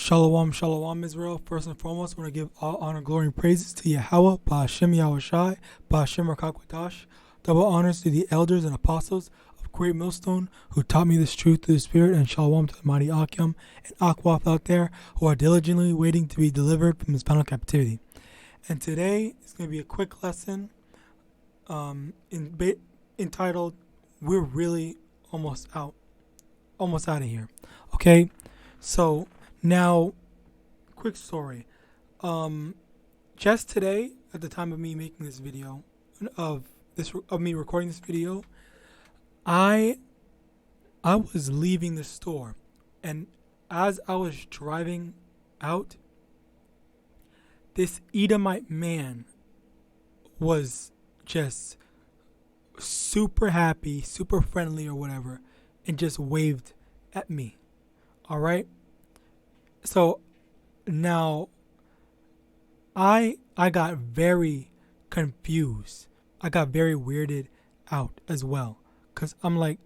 Shalom, shalom, Israel. First and foremost, I want to give all honor, glory, and praises to YAHAWAH, YAHAWASHI, YAHAWADAH. Double honors to the elders and apostles of Great Millstone who taught me this truth through the Spirit, and shalom to the mighty Akim and Akwaf out there who are diligently waiting to be delivered from his final captivity. And today is going to be a quick lesson entitled, We're Really Almost Out of Here. Okay? So, now, quick story. Just today, at the time of me making this video, of me recording this video, I was leaving the store, and as I was driving out, this Edomite man was just super happy, super friendly or whatever, and just waved at me. All right? So now I got very confused. I got very weirded out as well, cuz I'm like,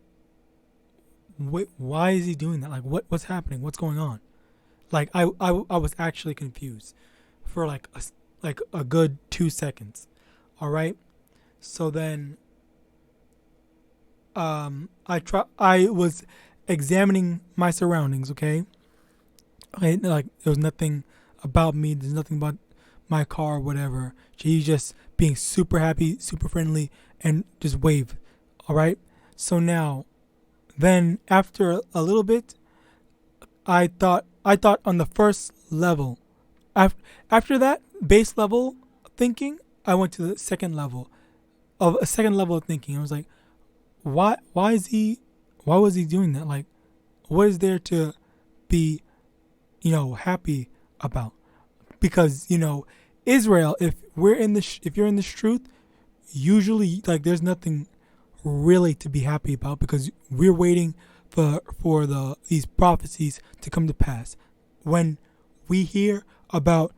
wait, why is he doing that? Like, what's happening? What's going on? Like I was actually confused for like a good 2 seconds. All right? So then I was examining my surroundings, okay? Like, there was nothing about me. There's nothing about my car or whatever. He's just being super happy, super friendly, and just waved. All right. So now, then after a little bit, I thought on the first level. After that base level thinking, I went to the second level of thinking. I was like, why was he doing that? Like, what is there to be happy about? Because Israel, if you're in this truth, usually, like, there's nothing really to be happy about, because we're waiting for these prophecies to come to pass. When we hear about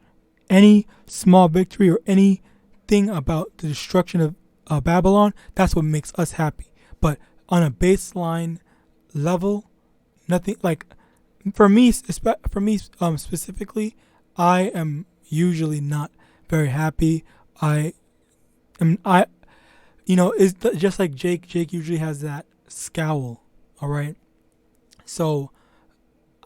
any small victory or anything about the destruction of Babylon, that's what makes us happy. But on a baseline level, nothing. Like, for me specifically, I am usually not very happy. It's just like Jake. Jake usually has that scowl. All right. So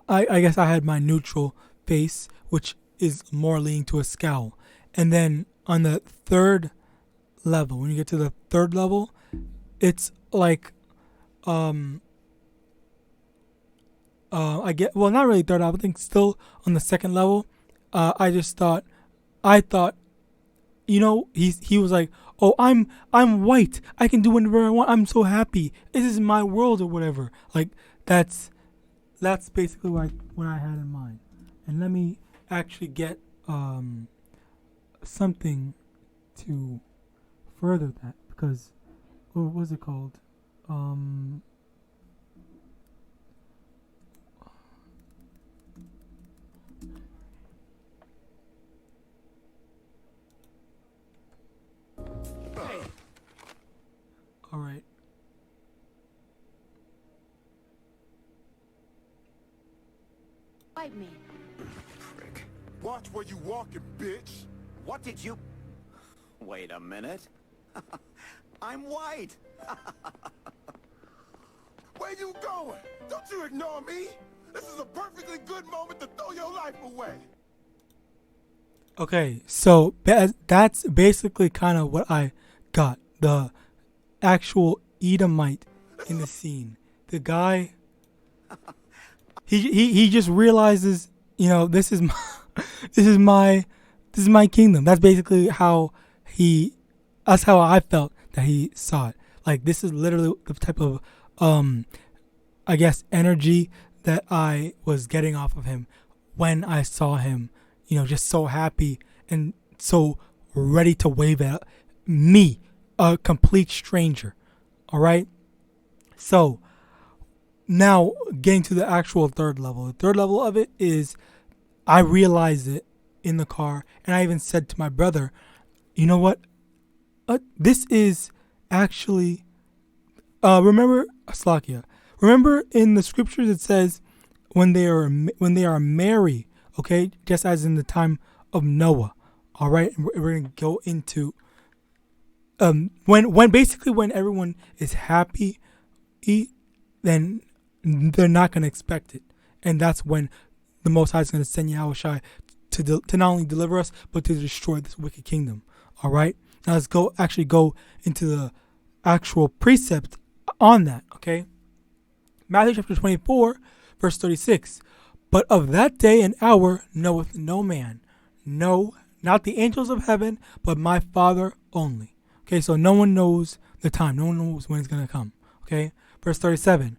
I guess I had my neutral face, which is more leaning to a scowl. And then on the third level, when you get to the third level, it's like not really third level, I think still on the second level. I thought he was like, oh, I'm white, I can do whatever I want, I'm so happy, this is my world or whatever. Like, that's basically what I had in mind. And let me actually get something to further that, because what was it called? All right. Fight me. Frick. Watch where you walking, bitch. What did you... Wait a minute. I'm white. Where you going? Don't you ignore me. This is a perfectly good moment to throw your life away. Okay, so that's basically kind of what I got. The actual Edomite in the scene. The guy, he just realizes, this is my kingdom. That's basically that's how I felt that he saw it. Like, this is literally the type of I guess energy that I was getting off of him when I saw him, just so happy and so ready to wave at me, a complete stranger. All right. So now getting to the actual third level. The third level of it is, I realized it in the car, and I even said to my brother, you know what? This is actually, remember, Slakia, remember in the scriptures it says when they are merry okay, just as in the time of Noah. All right, and we're going to go into when everyone is happy, then they're not going to expect it, and that's when the Most High is going to send YAHAWASHI to not only deliver us but to destroy this wicked kingdom. All right, now let's go into the actual precept on that. Okay, Matthew chapter 24, verse 36. But of that day and hour knoweth no man, no, not the angels of heaven, but my Father only. Okay, so no one knows the time. No one knows when it's going to come. Okay, verse 37.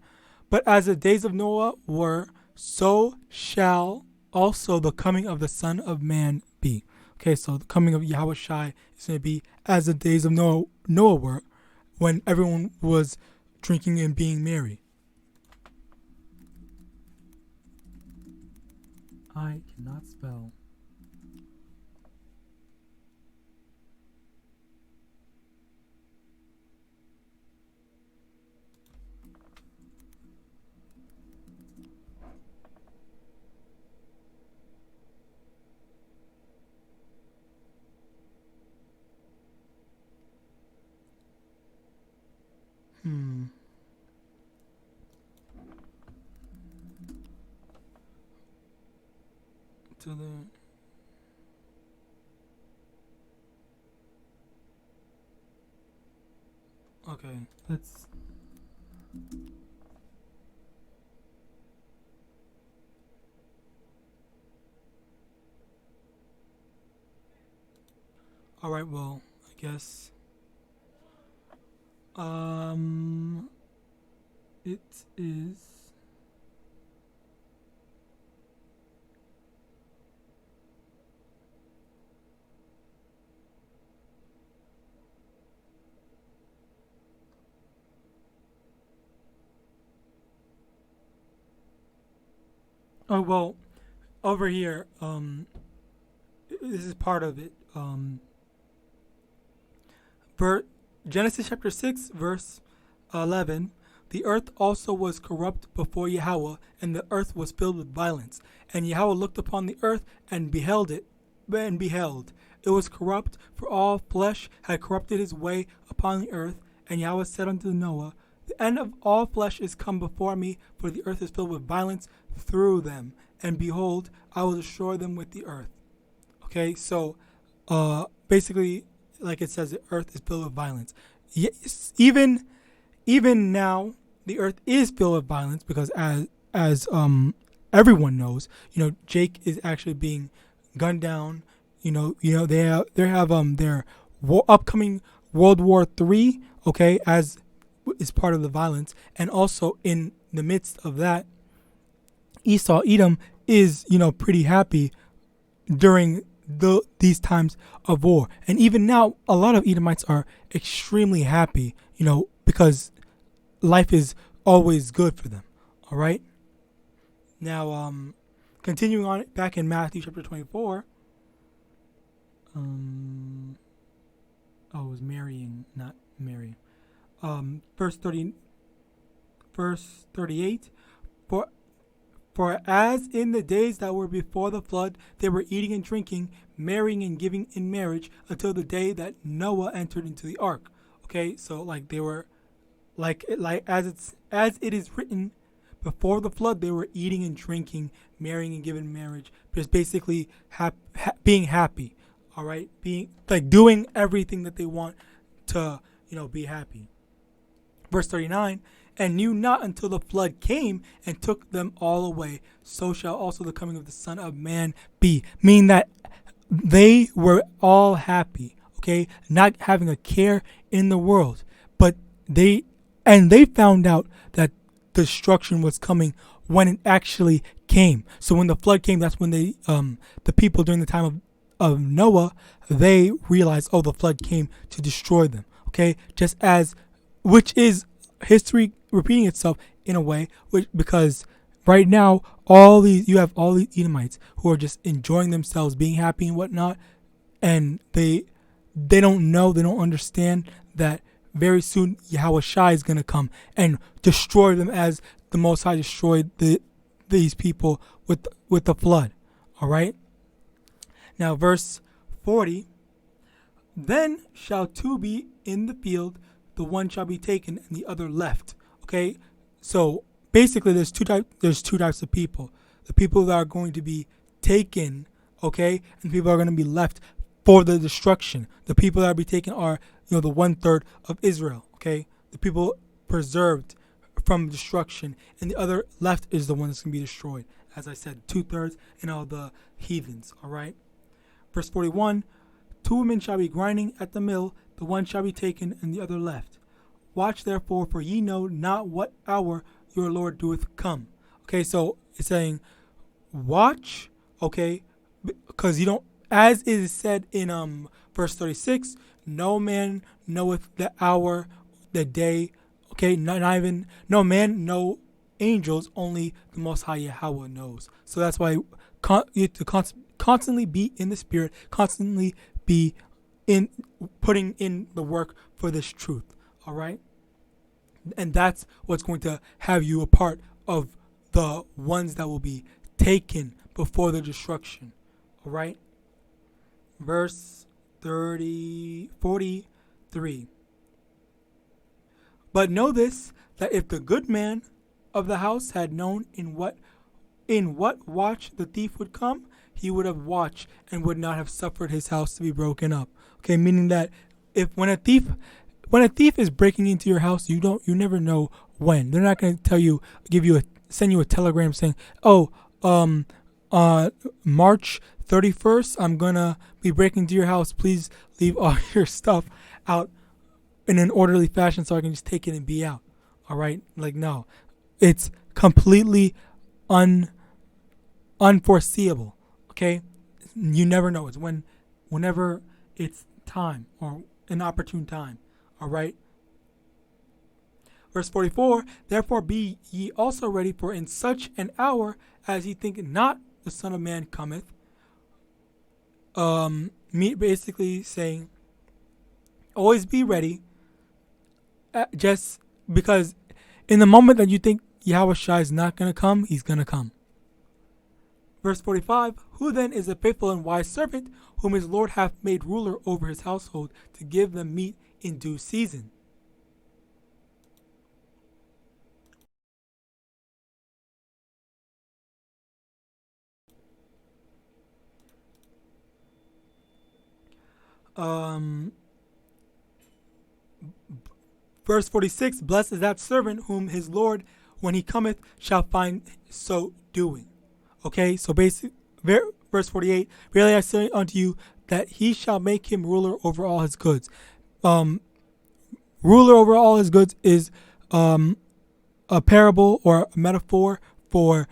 But as the days of Noah were, so shall also the coming of the Son of Man be. Okay, so the coming of YAHAWASHI is going to be as the days of Noah were, when everyone was drinking and being merry. I cannot spell. To the okay, let's all right, well, I guess it is oh well, over here, this is part of it. Genesis chapter 6, verse 11. The earth also was corrupt before Yahweh, and the earth was filled with violence. And Yahweh looked upon the earth and beheld it, it was corrupt, for all flesh had corrupted his way upon the earth. And Yahweh said unto Noah, the end of all flesh is come before me, for the earth is filled with violence through them. And behold, I will destroy them with the earth. Okay, so basically, like it says, the earth is filled with violence. Yes, even now, the earth is filled with violence, because as everyone knows, Jake is actually being gunned down. They have their upcoming World War III. Okay, as is part of the violence, and also in the midst of that, Edom is pretty happy during these times of war. And even now, a lot of Edomites are extremely happy, because life is always good for them. All right. Now, continuing on back in Matthew chapter 24. It was marrying, not marrying. Verse 38. For as in the days that were before the flood, they were eating and drinking, marrying and giving in marriage, until the day that Noah entered into the ark. Okay, so like they were, like as it is written, before the flood, they were eating and drinking, marrying and giving in marriage, just basically being happy. All right, being like doing everything that they want to, be happy. Verse 39. And knew not until the flood came and took them all away. So shall also the coming of the Son of Man be. Meaning that they were all happy, okay, not having a care in the world. But they found out that destruction was coming when it actually came. So when the flood came, that's when the people during the time of Noah, they realized, the flood came to destroy them. Okay, just as, which is history repeating itself in a way, because right now you have all these Edomites who are just enjoying themselves, being happy and whatnot, and they don't know, they don't understand that very soon YAHAWASHI is going to come and destroy them, as the Most High destroyed these people with the flood. All right. Now, verse 40. Then shall two be in the field, the one shall be taken and the other left. Okay. So basically, there's two types of people. The people that are going to be taken, okay, and people are going to be left for the destruction. The people that will be taken are, the 1/3 of Israel, okay? The people preserved from destruction, and the other left is the one that's going to be destroyed. As I said, 2/3 and all the heathens, all right? Verse 41, 2 women shall be grinding at the mill, the one shall be taken and the other left. Watch therefore, for ye know not what hour your Lord doeth come. Okay, so it's saying, watch, okay, because you don't, as it is said in verse 36, no man knoweth the hour, the day, okay, not even, no man, no angels, only the Most High Yahawah knows. So that's why you have to constantly be in the Spirit, constantly be in putting in the work for this truth, all right? And that's what's going to have you a part of the ones that will be taken before the destruction, all right? Verse 43. But know this, that if the good man of the house had known in what watch the thief would come, he would have watched and would not have suffered his house to be broken up. Okay, meaning that when a thief is breaking into your house, you never know when. They're not going to send you a telegram saying, March 31st, I'm gonna be breaking into your house. Please leave all your stuff out in an orderly fashion so I can just take it and be out. All right, like no, it's completely unforeseeable. Okay, you never know. It's whenever it's time or an opportune time. All right. Verse 44, therefore be ye also ready, for in such an hour as ye think not the Son of Man cometh. Me basically saying, always be ready. Just because in the moment that you think YAHAWASHI is not going to come, he's going to come. Verse 45, who then is a faithful and wise servant, whom his Lord hath made ruler over his household, to give them meat in due season? Verse 46, blessed is that servant whom his Lord, when he cometh, shall find so doing. Okay, so basically, verse 48, verily I say unto you that he shall make him ruler over all his goods. Ruler over all his goods is a parable or a metaphor for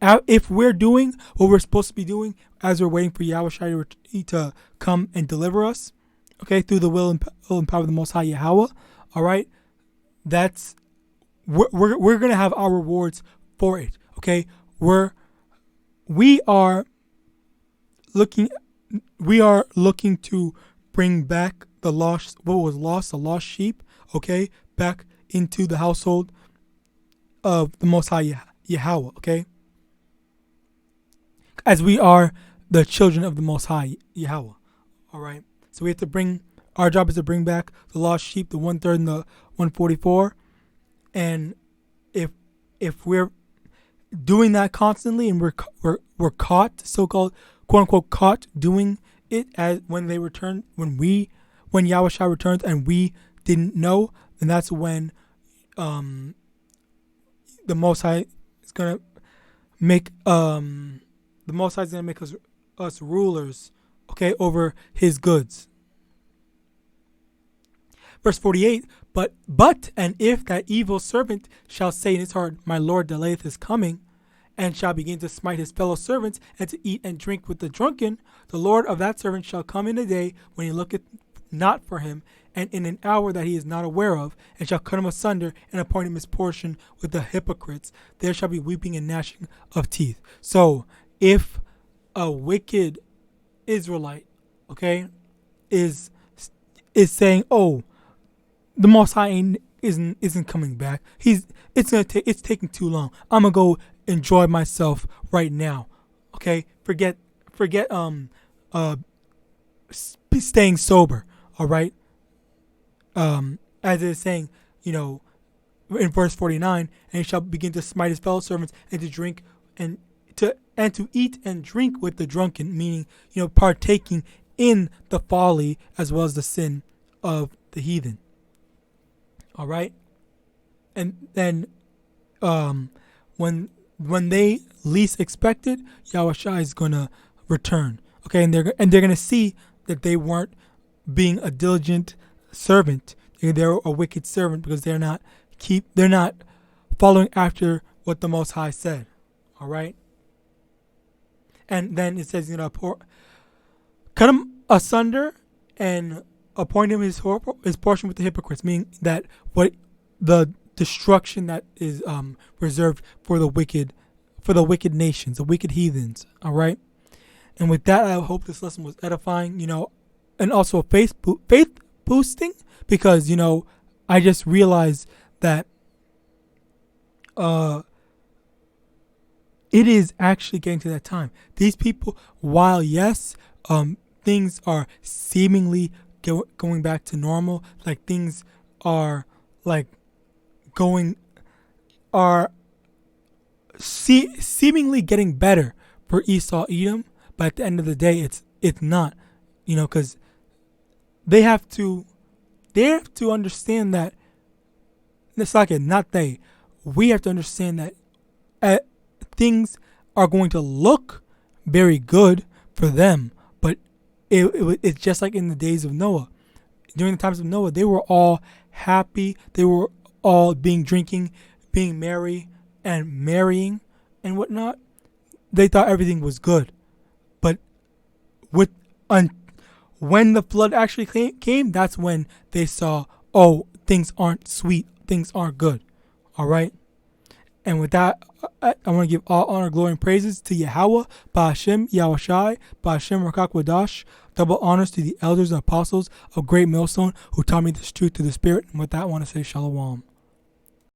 if we're doing what we're supposed to be doing as we're waiting for YAHAWASHI to come and deliver us, okay, through the will and power of the Most High Yahawah, all right, we're going to have our rewards for it, okay? We are looking to bring back the lost sheep, okay, back into the household of the Most High Yahawah, okay? As we are the children of the Most High Yahawah, all right? So we have to our job is to bring back the lost sheep, the 1/3 and the 144. And if we're doing that constantly and we're caught, so-called quote unquote caught doing it as when YAHAWASHI returns and we didn't know, then that's when the Most High is gonna make us rulers, okay, over his goods. Verse 48, but and if that evil servant shall say in his heart, my Lord delayeth his coming, and shall begin to smite his fellow servants, and to eat and drink with the drunken, the Lord of that servant shall come in a day when he looketh not for him, and in an hour that he is not aware of, and shall cut him asunder, and appoint him his portion with the hypocrites. There shall be weeping and gnashing of teeth. So, if a wicked Israelite, okay, is saying, oh, the Most High isn't coming back. It's taking too long. I'm gonna go enjoy myself right now. Okay, forget staying sober. All right. As it is saying, in verse 49, and he shall begin to smite his fellow servants and to drink and to eat and drink with the drunken, meaning partaking in the folly as well as the sin of the heathen. All right, and then when they least expect it, YAHAWASHI is gonna return. Okay, and they're gonna see that they weren't being a diligent servant. They're a wicked servant because they're not following after what the Most High said. All right, and then it says cut him asunder and appoint him his portion with the hypocrites, meaning that what the destruction that is reserved for the wicked nations, the wicked heathens. All right, and with that, I hope this lesson was edifying. And also faith boosting, because I just realized that it is actually getting to that time. These people, while yes, things are seemingly going back to normal, like things are like seemingly getting better for Esau Edom, but at the end of the day, it's not, because they have to understand that it's like it, not they. We have to understand that things are going to look very good for them, but it's just like in the days of Noah. During the times of Noah, they were all happy. They were all drinking, being merry, and marrying and whatnot. They thought everything was good, but when the flood actually came, that's when they saw, oh, things aren't sweet, things aren't good. All right. And with that, I want to give all honor, glory, and praises to Yahawah, Ba'ashem, Yahawashi, Ba'ashem, Rakakwadash. Double honors to the elders and apostles of Great Millstone who taught me this truth through the Spirit. And with that, I want to say Shalom.